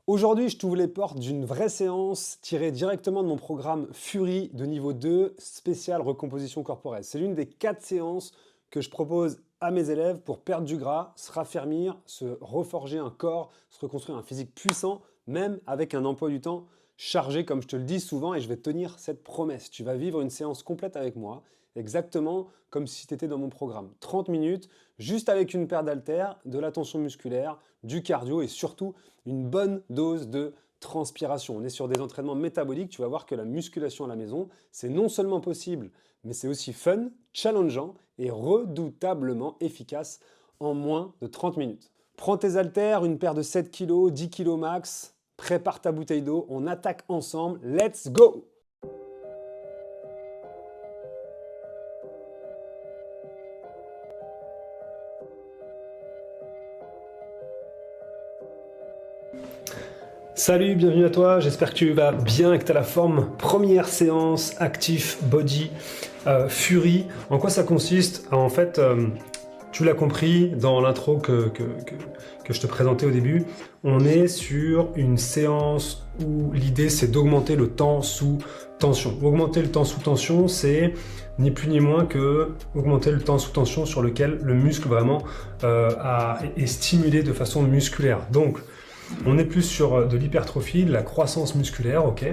Aujourd'hui, je t'ouvre les portes d'une vraie séance tirée directement de mon programme Fury de niveau 2, spécial recomposition corporelle. C'est l'une des 4 séances que je propose à mes élèves pour perdre du gras, se raffermir, se reforger un corps, se reconstruire un physique puissant, même avec un emploi du temps chargé, comme je te le dis souvent, et je vais tenir cette promesse. Tu vas vivre une séance complète avec moi, exactement comme si tu étais dans mon programme. 30 minutes, juste avec une paire d'haltères, de la tension musculaire, du cardio et surtout une bonne dose de transpiration. On est sur des entraînements métaboliques, tu vas voir que la musculation à la maison, c'est non seulement possible, mais c'est aussi fun, challengeant et redoutablement efficace en moins de 30 minutes. Prends tes haltères, une paire de 7 kg, 10 kg max, prépare ta bouteille d'eau, on attaque ensemble, let's go! Salut, bienvenue à toi, j'espère que tu vas bien et que tu as la forme. Première séance Active Body Fury. En quoi ça consiste? En fait, tu l'as compris dans l'intro que je te présentais au début, on est sur une séance où l'idée c'est d'augmenter le temps sous tension. Augmenter le temps sous tension, c'est ni plus ni moins que augmenter le temps sous tension sur lequel le muscle vraiment est stimulé de façon musculaire. Donc, on est plus sur de l'hypertrophie, de la croissance musculaire, ok,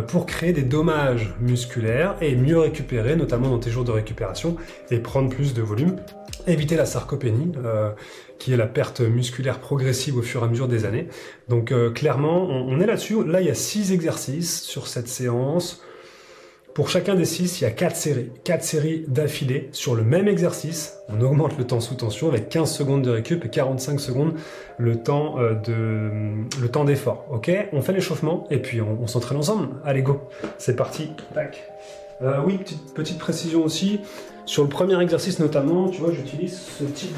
pour créer des dommages musculaires et mieux récupérer, notamment dans tes jours de récupération, et prendre plus de volume. Éviter la sarcopénie, qui est la perte musculaire progressive au fur et à mesure des années. Donc clairement, on est là-dessus. Là, il y a 6 exercices sur cette séance. Pour chacun des 6, il y a 4 séries. 4 séries d'affilée sur le même exercice. On augmente le temps sous tension avec 15 secondes de récup et 45 secondes le temps d'effort. Ok, on fait l'échauffement et puis on s'entraîne ensemble. Allez, go. C'est parti. Tac. Oui, petite précision aussi. Sur le premier exercice notamment, tu vois, j'utilise ce type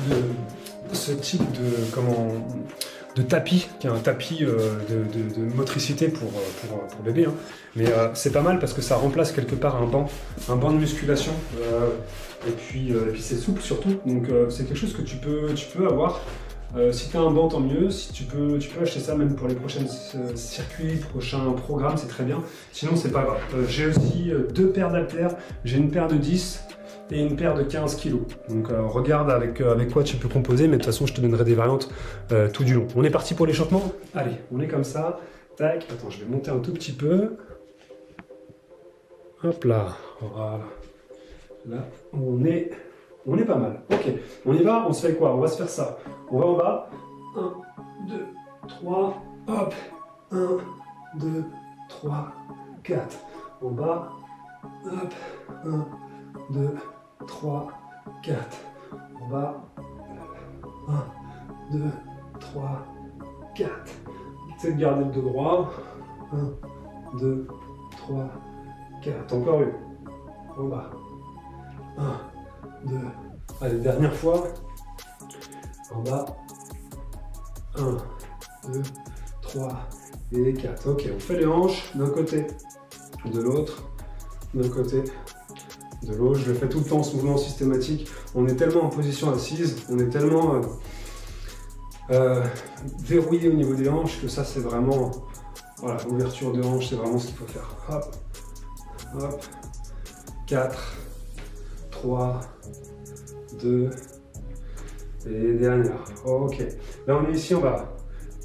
de tapis, qui est un tapis de motricité pour bébé. Hein. Mais c'est pas mal parce que ça remplace quelque part un banc de musculation. Et puis c'est souple surtout. Donc c'est quelque chose que tu peux avoir. Si tu as un banc, tant mieux. Si tu peux acheter ça même pour les prochains circuits, prochains programmes, c'est très bien. Sinon, c'est pas grave. J'ai aussi 2 paires d'haltères. J'ai une paire de 10 et une paire de 15 kg. Donc regarde avec quoi tu peux composer, mais de toute façon, je te donnerai des variantes tout du long. On est parti pour l'échauffement? Allez, on est comme ça. Tac. Attends, je vais monter un tout petit peu. Hop là. Voilà. Là, on est pas mal. Ok, on y va, on se fait quoi? On va se faire ça. On va en bas. 1, 2, 3, hop. 1, 2, 3, 4. En bas. Hop. 1, 2, 3, 4. En bas. 1, 2, 3, 4. Essaye de garder le dos droit. 1, 2, 3, 4. Encore une. En bas. 1, 2. Allez, dernière fois. En bas. 1, 2, 3 et 4. Ok, on fait les hanches d'un côté, de l'autre, d'un côté, de l'autre. Je le fais tout le temps, ce mouvement systématique. On est tellement en position assise, on est tellement verrouillé au niveau des hanches que ça, c'est vraiment... Voilà, l'ouverture de hanches, c'est vraiment ce qu'il faut faire. Hop, hop. 4, 3, 2 et dernière. Ok. Là on est ici, on va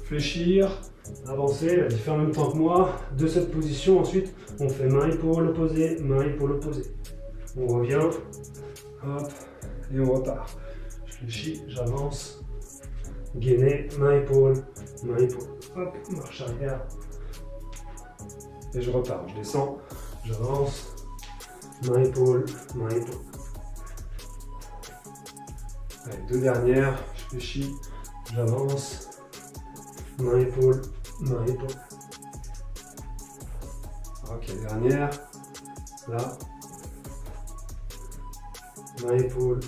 fléchir, avancer, la faire en même temps que moi, de cette position. Ensuite, on fait main épaule opposée, main épaule opposée. On revient, hop, et on repart. Je fléchis, j'avance, gainer, main épaule, hop, marche arrière, et je repars. Je descends, j'avance, main épaule, main épaule. Allez, 2 dernières, je fléchis, j'avance, main épaule, main épaule. Ok, dernière, là, main épaule,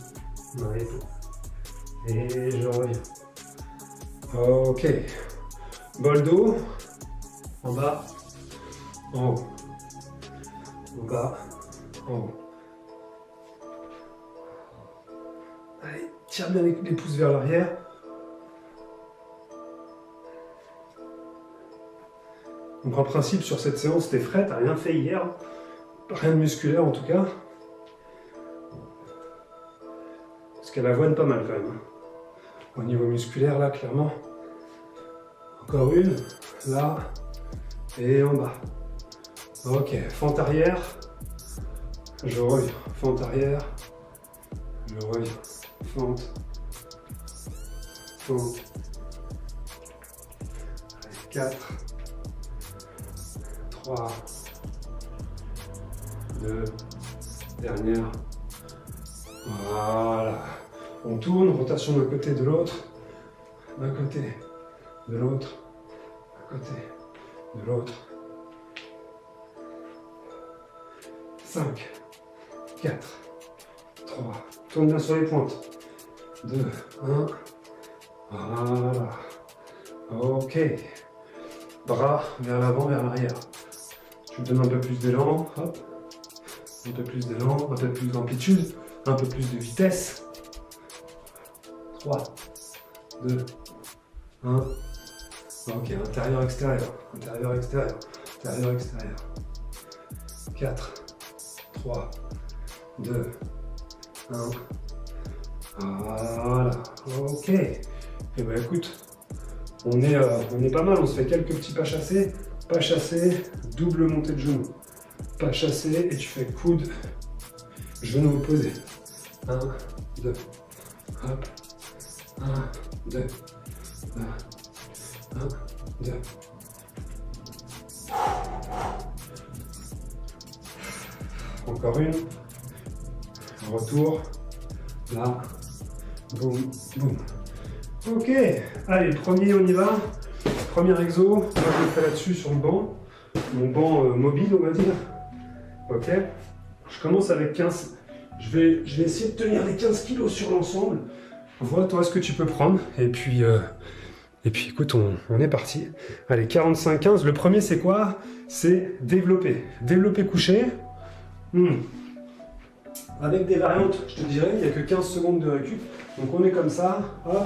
et je reviens. Ok, bol d'eau, en bas, en haut, en bas, en haut. Allez, tire bien les pouces vers l'arrière. Donc en principe, sur cette séance, t'es frais, t'as rien fait hier. Rien de musculaire en tout cas. Parce qu'elle avoine pas mal quand même. Au niveau musculaire, là, clairement. Encore une, là, et en bas. Ok, fente arrière. Je reviens. Fente arrière. Je reviens. Fente. Fente. 4, 3, 2, dernière. Voilà. On tourne, rotation d'un côté, de l'autre. D'un côté, de l'autre. D'un côté, de l'autre. 5, 4, 3. Tourne bien sur les pointes. 2, 1. Voilà. Ok. Bras vers l'avant, vers l'arrière. Tu me donnes un peu plus d'élan, hop. Un peu plus d'élan, un peu plus d'amplitude, un peu plus de vitesse. 3, 2, 1. Ok, intérieur, extérieur, intérieur, extérieur, intérieur, extérieur. 4, 3, 2, 1. Voilà, ok. Et ben écoute, on est pas mal, on se fait quelques petits pas chassés, double montée de genou. Pas chassé et tu fais coude, genou opposé. 1, 2, hop. 1, 2, 1, 2. Encore une. Retour. Là. Boum, boum. Ok. Allez, premier, on y va. Premier exo. Moi, je le fais là-dessus sur le banc. Mon banc mobile, on va dire. Ok. Je commence avec 15. Je vais essayer de tenir les 15 kilos sur l'ensemble. Vois toi ce que tu peux prendre. Et puis écoute, on est parti. Allez, 45-15. Le premier, c'est quoi? C'est développer. Développer couché. Avec des variantes, je te dirais, il n'y a que 15 secondes de récup. Donc on est comme ça, hop,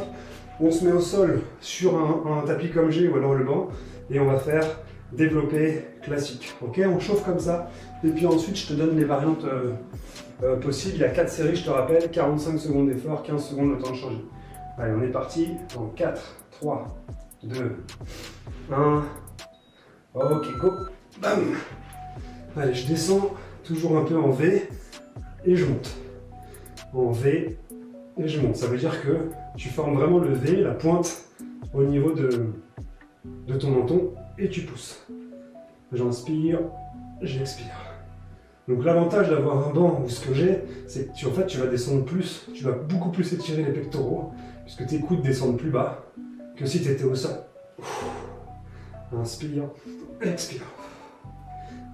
on se met au sol sur un tapis comme j'ai ou alors le banc. Et on va faire développer classique. Ok, on chauffe comme ça. Et puis ensuite, je te donne les variantes possibles. Il y a 4 séries, je te rappelle. 45 secondes d'effort, 15 secondes le temps de changer. Allez, on est parti. Dans 4, 3, 2, 1. Ok, go. Bam. Allez, je descends toujours un peu en V. Et je monte. En V. Et je monte. Ça veut dire que tu formes vraiment le V, la pointe, au niveau de ton menton. Et tu pousses. J'inspire, j'expire. Donc l'avantage d'avoir un banc ou ce que j'ai, c'est que tu vas descendre plus, tu vas beaucoup plus étirer les pectoraux, puisque tes coudes descendent plus bas que si tu étais au sol. Inspire, expire.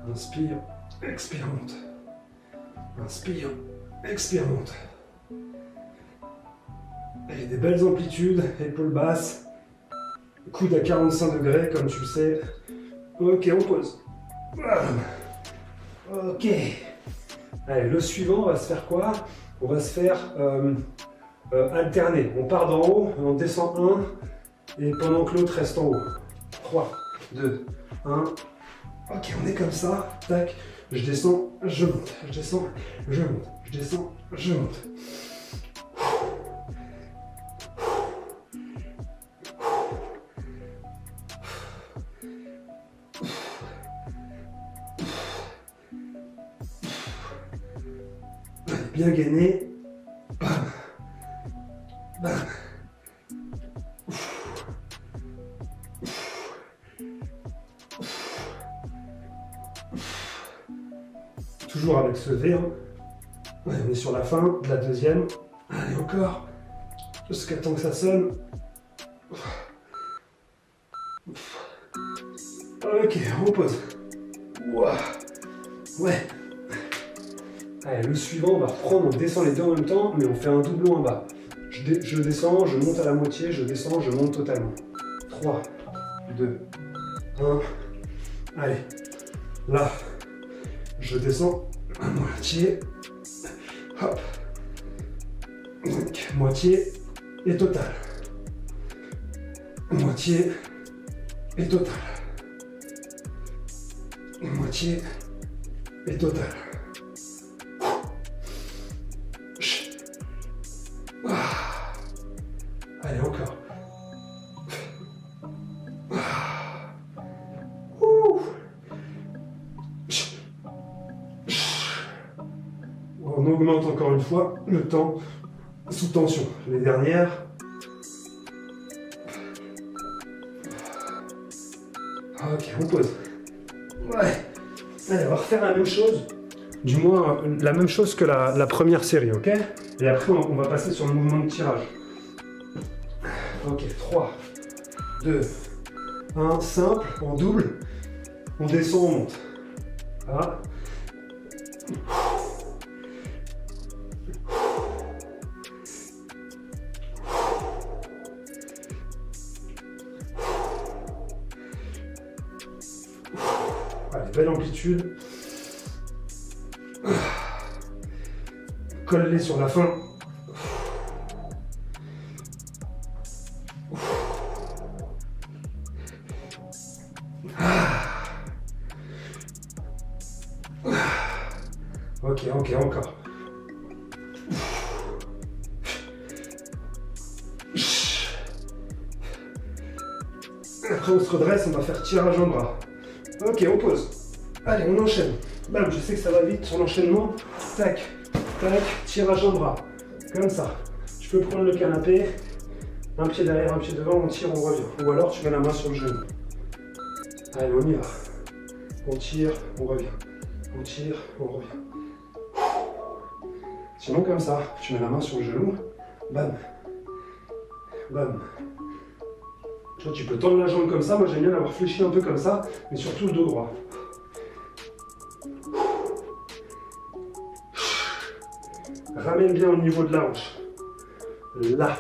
Inspire, expire, monte. Inspire, expire, monte. Et des belles amplitudes, épaules basses, coude à 45 degrés, comme tu le sais. Ok, on pose. Ok. Allez, le suivant, on va se faire quoi? On va se faire alterner. On part d'en haut, on descend 1, et pendant que l'autre reste en haut. 3, 2, 1. Ok, on est comme ça. Tac. Je descends, je monte. Je descends, je monte. Je descends, je monte. Bien gainé. Bam. Bam. Toujours avec ce V. Hein. Ouais, on est sur la fin de la deuxième. Allez, encore. Jusqu'à temps que ça sonne. Ok, on repose. Ouah. Ouais. Allez, le suivant, on va reprendre, on descend les deux en même temps, mais on fait un doublon en bas. Je descends, je monte à la moitié, je descends, je monte totalement. 3, 2, 1. Allez, là, je descends à moitié. Hop. Donc, moitié et total. Moitié et total. moitié et total. Allez, encore. On augmente encore une fois le temps sous tension. Les dernières. Ok, on pose. Ouais. Allez, on va refaire la même chose. Du moins, la même chose que la première série, ok? Et après, on va passer sur le mouvement de tirage. Ok, 3, 2, 1, simple, en double. On descend, on monte. Voilà. Allez, belle amplitude. Colle-les sur la fin. Ok, ok, encore. Après, on se redresse, on va faire tirage en bras. Ok, on pose. Allez, on enchaîne. Bam, je sais que ça va vite sur l'enchaînement. Tac, tac, tirage en bras. Comme ça. Tu peux prendre le canapé. Un pied derrière, un pied devant, on tire, on revient. Ou alors, tu mets la main sur le genou. Allez, on y va. On tire, on revient. On tire, on revient. Sinon, comme ça, tu mets la main sur le genou. Bam. Bam. Tu vois, tu peux tendre la jambe comme ça. Moi, j'aime bien l'avoir fléchi un peu comme ça, mais surtout le dos droit. Ramène bien au niveau de la hanche. Là.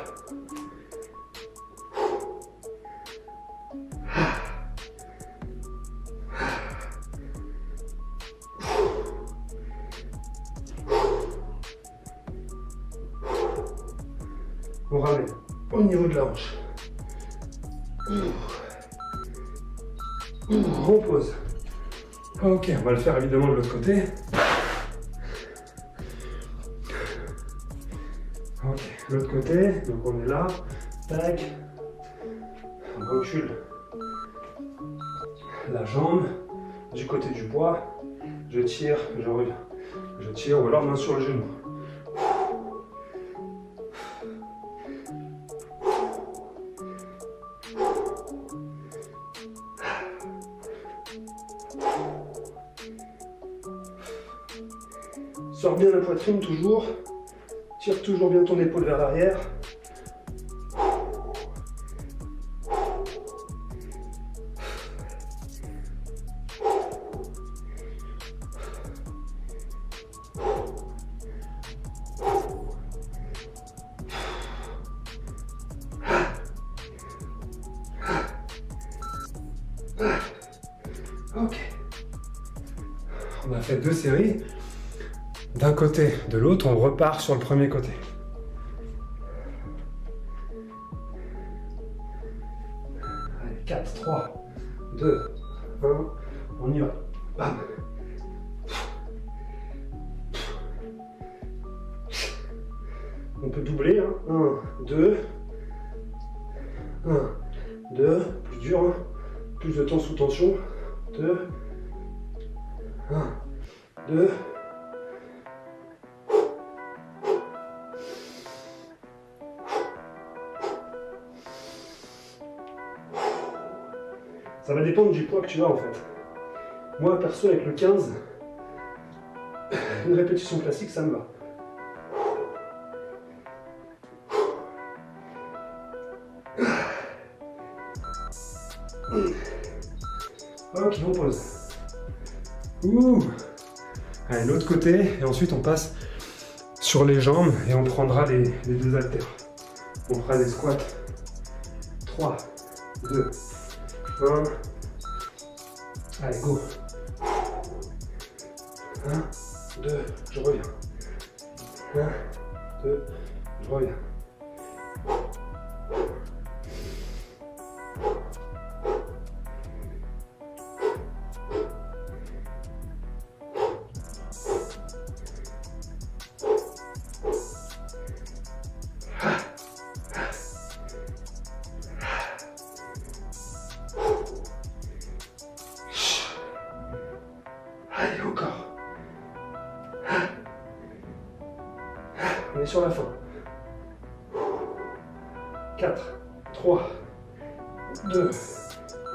On ramène au niveau de la hanche. On pose. Ok, on va le faire évidemment de l'autre côté. Ok, l'autre côté, donc on est là. Tac. On recule la jambe du côté du poids. Je tire, je reviens. Je tire, ou alors main sur le genou. Sors bien la poitrine toujours. Tire toujours bien ton épaule vers l'arrière. Ok. On a fait 2 séries. D'un côté, de l'autre, on repart sur le premier côté. Allez, 4, 3, 2, 1, on y va. Bam. On peut doubler, hein. 1, 2, 1, 2, plus dur, hein. Plus de temps sous tension. 2, 1, 2, ça va dépendre du poids que tu as en fait. Moi perso avec le 15, une répétition classique ça me va. Ok, on pose. Ouh. Allez, l'autre côté, et ensuite on passe sur les jambes et on prendra les 2 haltères. On fera des squats. 3, 2, 1. Allez, go. 1, 2, je reviens. 1, 2, je reviens. Allez, encore. On est sur la fin. 4, 3, 2,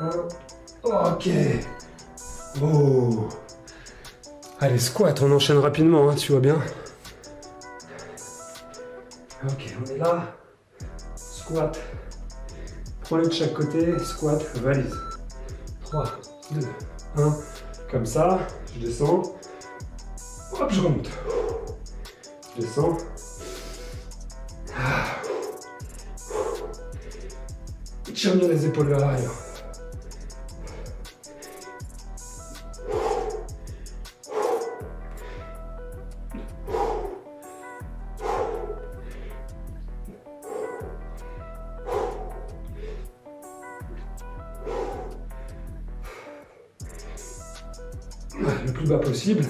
1. Ok. Oh. Allez, squat, on enchaîne rapidement, hein, tu vois bien. Ok, on est là. Squat. Prends-les de chaque côté. Squat, valise. 3, 2, 1. Comme ça, je descends. Hop, je remonte. Je descends. Tire bien les épaules vers l'arrière. Le plus bas possible,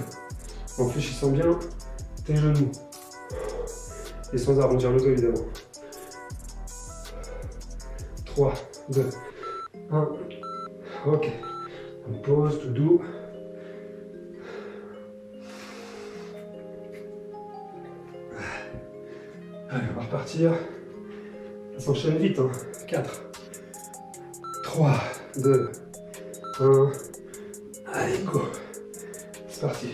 en fléchissant bien tes genoux. Et sans arrondir le dos évidemment. 3, 2, 1. Ok. On pose tout doux. Allez, on va repartir. Ça s'enchaîne vite, hein. 4, 3, 2, 1. Allez, go. C'est parti.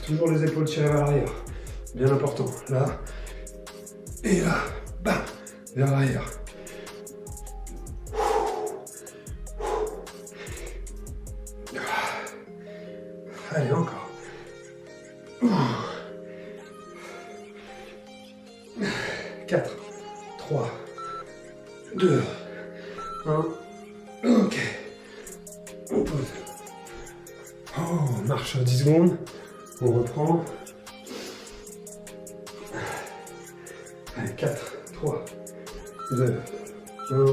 Toujours les épaules tirées vers l'arrière. Bien important. Là. Et là. Bam. Vers l'arrière. Allez, encore. 4, 3, 2, 1. Ok. On pose. Oh, on marche 10 secondes. On reprend. Allez, 4, 3, 2, 1.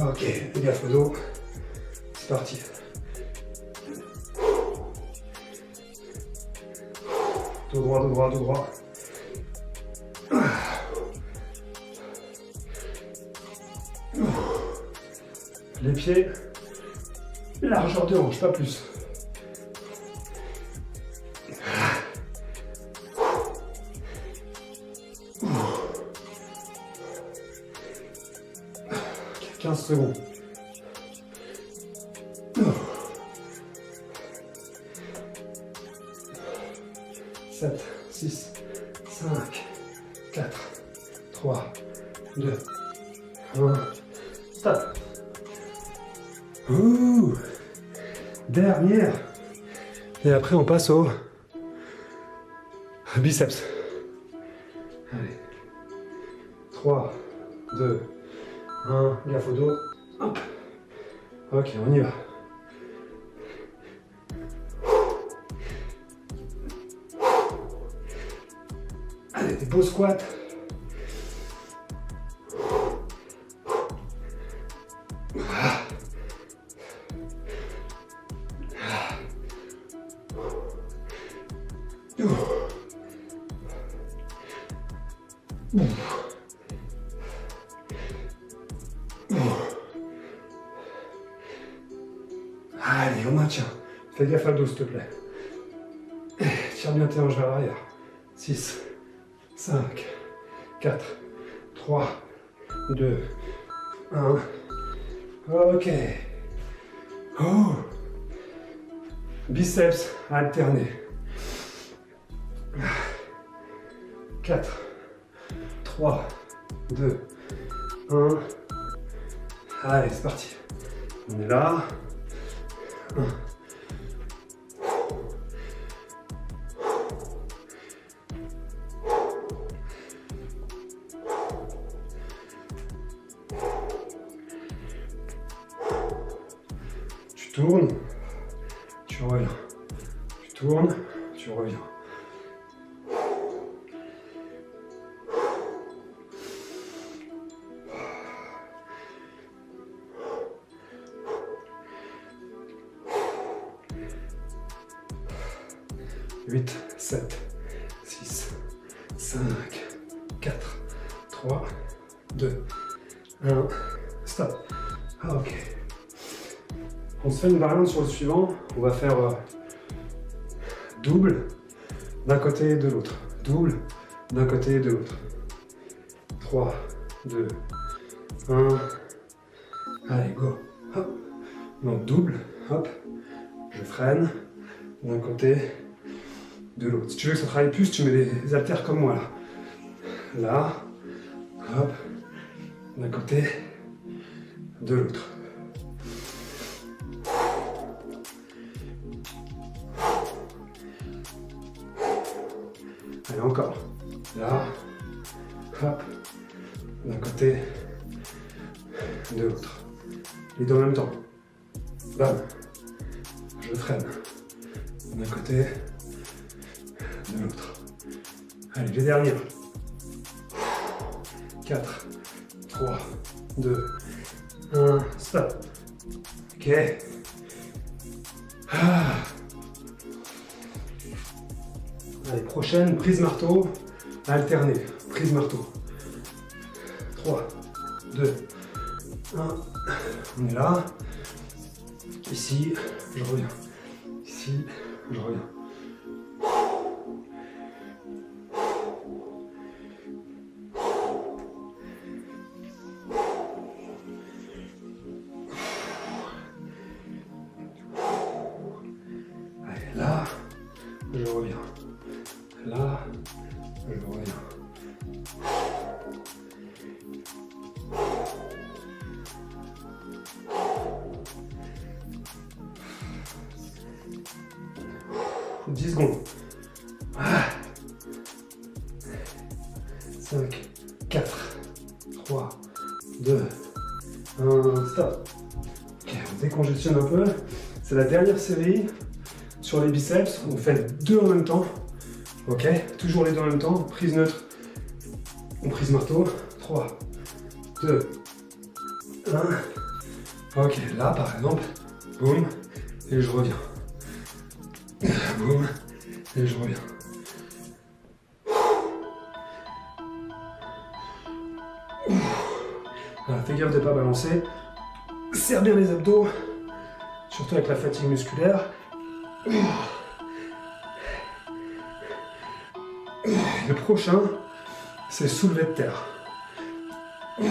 Ok, fais gaffe au dos. C'est parti. Dos droit, dos droit, dos droit. Les pieds, largeur de hanche, pas plus. « 15 secondes. 7, 6, 5, 4, 3, 2, 1. Stop. Ouh. Dernière. Et après, on passe au biceps. Allez. 3, 2, 1. Gaffe au dos. Hop. Ok, on y va. Allez, des beaux squats. Allez, on maintient. Fais gaffe à dos, s'il te plaît. Tire bien tes hanches vers l'arrière. 6, 5, 4, 3, 2, 1. Ok. Oh. Biceps alternés. 4, 3, 2, 1. Allez, c'est parti. On est là. 1. Tu tournes, tu reviens. Tu tournes, tu reviens. 8, 7, 6, 5, 4, 3, 2, 1, stop. Ah, ok. On se fait une variante sur le suivant. On va faire double d'un côté et de l'autre. Double d'un côté et de l'autre. 3, 2, 1. Allez, go. Hop. Donc double, hop. Je freine d'un côté, de l'autre. Si tu veux que ça travaille plus, tu mets les haltères comme moi là. Là, hop, d'un côté, de l'autre. Allez, encore. Là, hop, d'un côté, de l'autre. Les deux en même temps. Bam. Je freine. D'un côté, de l'autre. Allez, les dernières. 4, 3, 2, 1, stop. Ok. Ah. Allez, prochaine, prise marteau, alterner. Prise marteau. 3, 2, 1. On est là. Ici, je reviens. Ici, je reviens. Allez, là, je reviens. Là, je reviens. « 10 secondes. 5, 4, 3, 2, 1, stop. Ok, on décongestionne un peu. C'est la dernière série sur les biceps. On fait deux en même temps. Ok, toujours les deux en même temps. Prise neutre. On prise marteau. 3, 2, 1. Ok, là par exemple, boum, et je reviens. Boum, et je reviens. Voilà, fais gaffe de ne pas balancer. Serre bien les abdos, surtout avec la fatigue musculaire. Le prochain, c'est soulevé de terre. On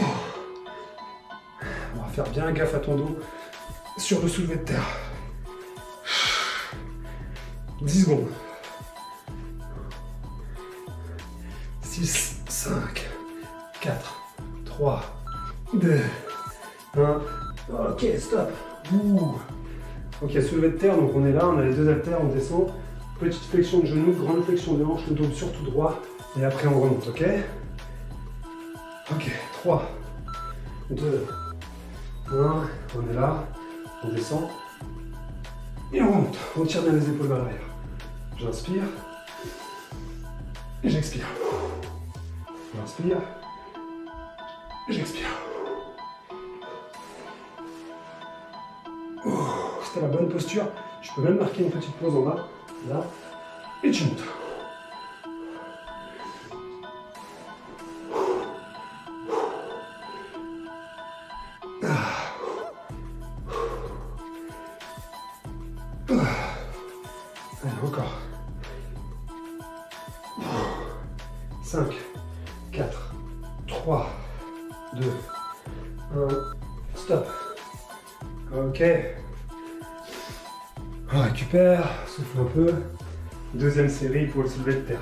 va faire bien gaffe à ton dos sur le soulevé de terre. 10 secondes. 6, 5, 4, 3, 2, 1. Ok, stop. Ouh. Ok, soulevé de terre, donc on est là, on a les deux haltères, on descend. Petite flexion de genou, grande flexion de hanche, le dos surtout droit. Et après on remonte, ok? Ok, 3, 2, 1. On est là, on descend. Et on remonte. On tire bien les épaules vers l'arrière. J'inspire. Et j'expire. J'inspire. J'expire. C'était la bonne posture. Je peux même marquer une petite pause en bas. Là. Et tu montes. Allez, encore. 5, 4, 3, 2, 1, stop. Ok. On récupère, souffle un peu. Deuxième série pour le soulevé de terre.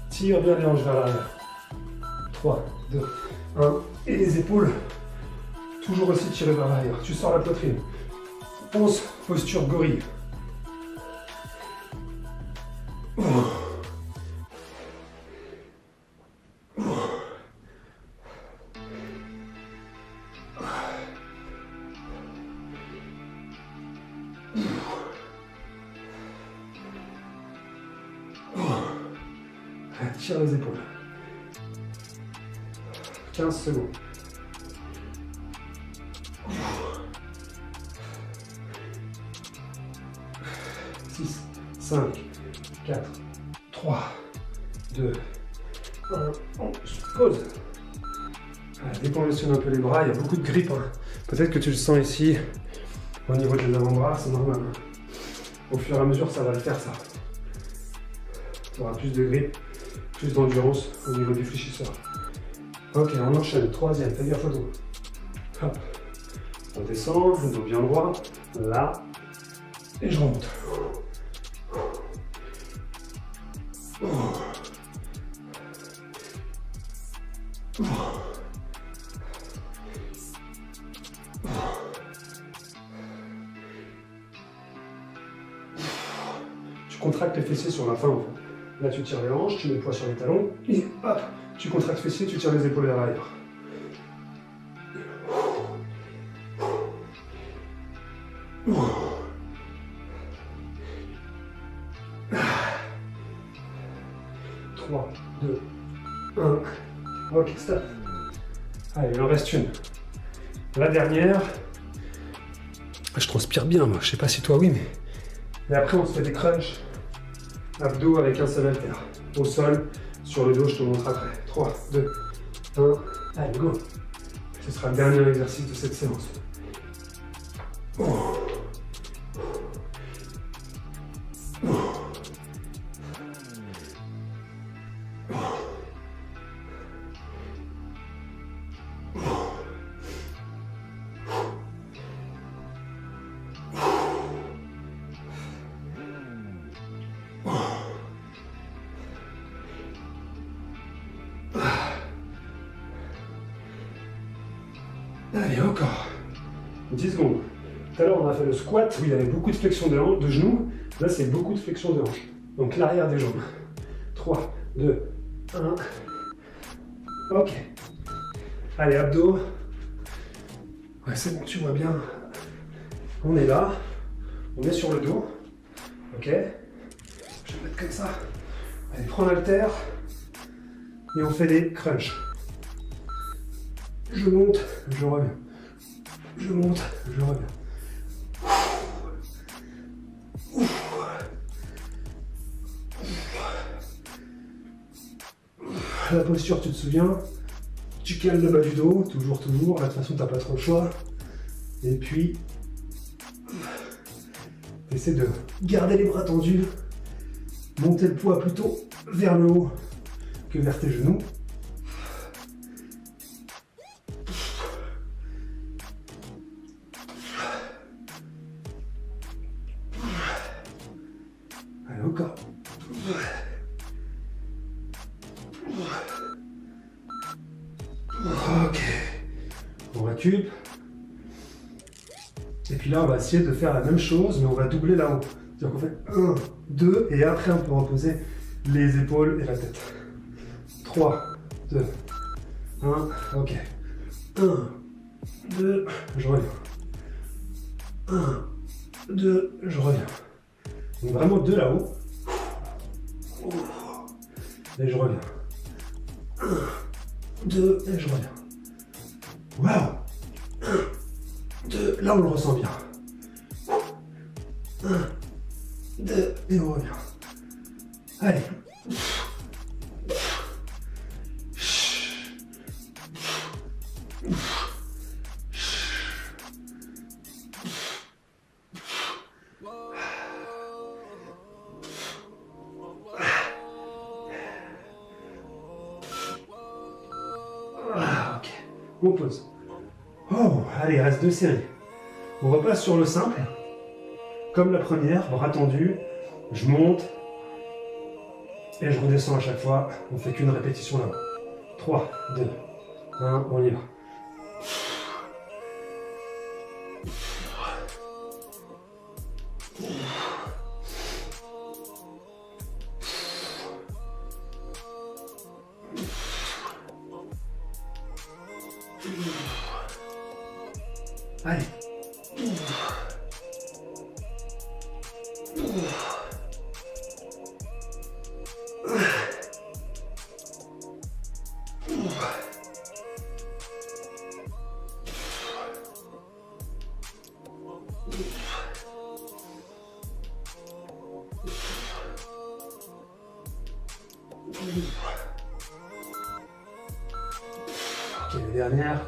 Tire bien les hanches vers l'arrière. 3, 2, 1. Et les épaules, toujours aussi tirées vers l'arrière. Tu sors la poitrine. Pense, posture gorille. Tire les épaules. 15 secondes. 5, 4, 3, 2, 1. On se pose. Décongestionne un peu les bras, il y a beaucoup de grippe. Hein. Peut-être que tu le sens ici, au niveau des avant-bras, c'est normal. Hein. Au fur et à mesure, ça va le faire, ça. Tu auras plus de grippe, plus d'endurance au niveau du fléchisseur. Ok, on enchaîne. Troisième, fais gaffe au dos. Hop. On descend, le dos bien droit. Là. Et je remonte. Tu contractes les fessiers sur la fin en fait. Là tu tires les hanches, tu mets le poids sur les talons et hop, tu contractes les fessiers, tu tires les épaules vers l'arrière. 3, 2, 1. Ok, stop. Allez, il en reste une. La dernière. Je transpire bien, moi. Je sais pas si toi, oui, mais. Et après, on se fait des crunchs. Abdos avec un seul haltère. Au sol, sur le dos, je te montre après. 3, 2, 1. Allez, go. Ce sera le dernier exercice de cette séance. Allez, encore. 10 secondes. Tout à l'heure, on a fait le squat où il y avait beaucoup de flexion de genoux. Là, c'est beaucoup de flexion de hanches. Donc, l'arrière des jambes. 3, 2, 1. Ok. Allez, abdos. Ouais, c'est bon, tu vois bien. On est là. On est sur le dos. Ok. Je vais mettre comme ça. Allez, prends l'haltère. Et on fait des crunchs. Je monte, je reviens. Je monte, je reviens. La posture, tu te souviens, tu cales le bas du dos, toujours. Là, de toute façon, tu n'as pas trop le choix. Et puis, essaie de garder les bras tendus, monter le poids plutôt vers le haut que vers tes genoux. Allez, encore. Ok. On récup. Et puis là, on va essayer de faire la même chose, mais on va doubler là-haut. C'est-à-dire qu'on fait 1, 2, et après, on peut reposer les épaules et la tête. 3, 2, 1, ok. 1, 2, je reviens. 1, 2, je reviens. Donc vraiment 2 là-haut. Et je reviens. 1, 2, et je reviens. Waouh! 1, 2, là on le ressent bien. 1, 2, et on revient. Allez. Ok, on pose. Oh, allez, il reste 2 séries. On repasse sur le simple. Comme la première, bras tendus, je monte et je redescends à chaque fois. On fait qu'une répétition là-haut. 3, 2, 1, on y va. Allez. Ok, la dernière.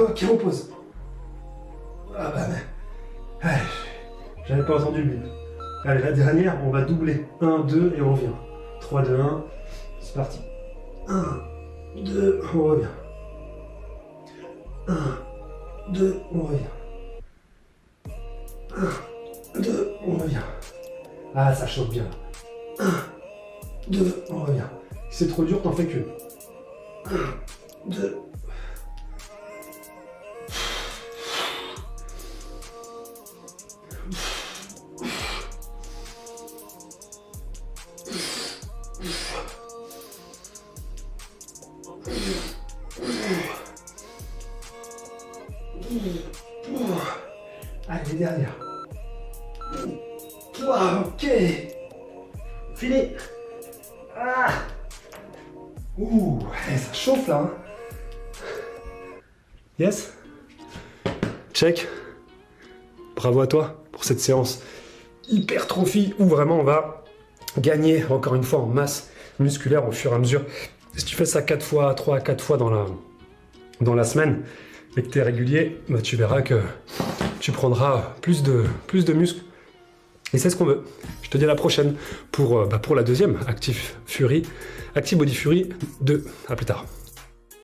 Ok, on pose. Ah bah, allez, j'avais pas entendu le bip. Allez, la dernière, on va doubler. 1, 2 et on revient. 3, 2, 1. C'est parti. 1, 2, on revient. 1, 2, on revient. 1, 2, on revient. Ah, ça chauffe bien. 1, 2, on revient. Si c'est trop dur, t'en fais qu'une. 1, 2. Allez, les dernières. Ok. Fini. Ah. Ouh, ça chauffe là. Hein. Yes. Check. Bravo à toi pour cette séance hypertrophie où vraiment on va gagner encore une fois en masse musculaire au fur et à mesure. Si tu fais ça 4 fois, 3 à 4 fois dans la semaine et que tu es régulier, bah, tu verras que tu prendras plus de muscles. Et c'est ce qu'on veut. Je te dis à la prochaine pour la deuxième Active Body Fury 2. À plus tard.